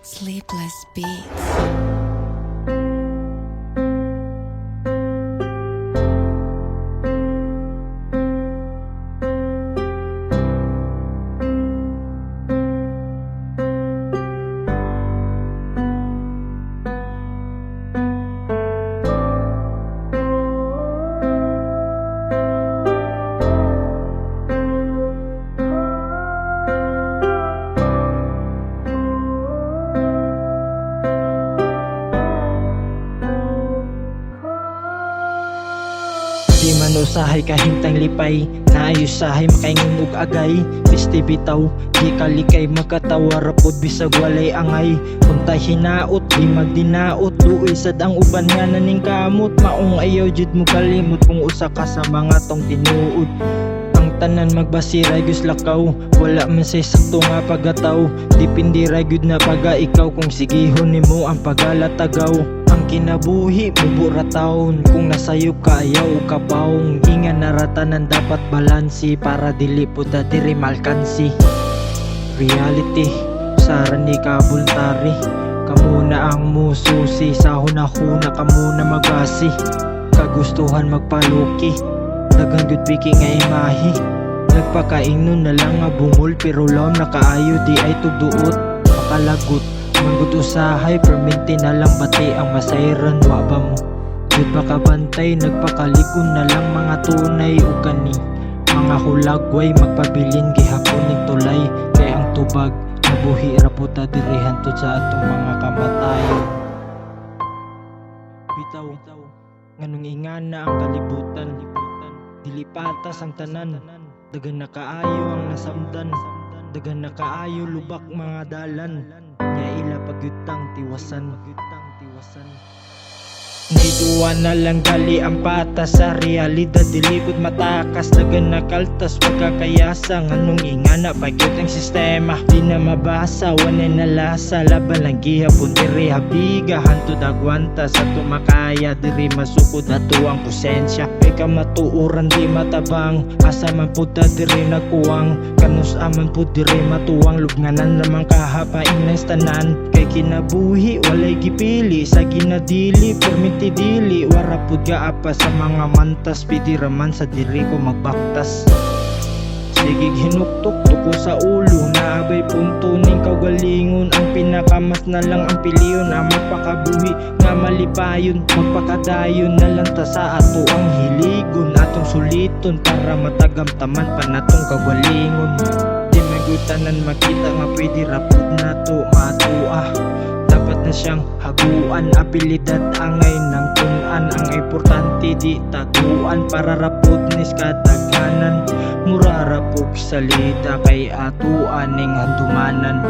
Sleepless Beats. Di man usahay kahintang lipay, naayos sahay makaingon ug agay. Pisti bitaw, di kalikay magkatawa rapod bisag walay angay. Untay hinaot, di magdinaot, duoy sad ang uban nga naning kamot. Maong ayaw jud mo kalimot kung usa ka sa mga tong tinuod. Ang tanan magbasiray gus lakaw, wala man say sakto nga pagataw. Dipindi ra gyud na paga ikaw kung sigihon nimo ang pagalatagaw. Ang kinabuhi bubura taon, kung nasayop ka ayaw ka paong. Ingan naratanan dapat balansi para dili puta diri malkansi. Reality sara ni ka voluntary, kamo na ang mususi sa hunahuna, kamo na magasi. Kagustuhan magpaluki, dagang gud piki nga imahi. Nagpakaingnon na lang nga bungol, pero law nakaayo di ay tugduot. Makalagot manggod usahay, perminti na lang bati ang masayran. Wa ba mo jud makabantay, nagpakalikon na lang mga tunay ug kani mga hulagway. Magpabilin gihapon ning tulay, kay ang tubag nabuhi ra puta diri hantud sa atong mga kamatayon. Bitaw nganong ingana ang kalibutan, dili patas ang tanan. Dagan na kaayo ang nasamdan, dagan na kaayo lubak mga dalan. Nya ila pagyutang tiwasan. Naiduwa na lang gali ang patas sa realidad, dilibod matakas. Dagan na kaltas pagkakayasa, nganong ingana pagyut ang sistema. Di na mabasa, wanay na lasa, laban lang gihapon diri habiga. Hantud agwanta sa tumakaya, diri masukod ato ang kusensya. Kay kamatuoran di matabang, asa man pud ta diri nagkuwang. Kanus aman pud diri matuwang, lubnganan namang kahapain ng tanan. Kay kinabuhi walay gipili sa ginadili, perminti dili wara pud gaapa sa mga mantas. Pidi raman sa diri ko magbaktas, sige hinuktok tuko sa ulo. Naabay punto ning kaugalingon, ang pinakamas na lang ang piliyon. Ang magpakabuhi nga malipayon, magpakadayon na lang ta sa ato ang hiligon. Atong suliton para matagamtaman pa natong kaugalingon. Di magutanan makita nga pwede rapod nato matua. Dapat na siyang haguan, abilidad angay ng tunan. Ang importante di taguan, para rapod nis kadaghanan. Mura rapog salita kay atuan ning handumanan.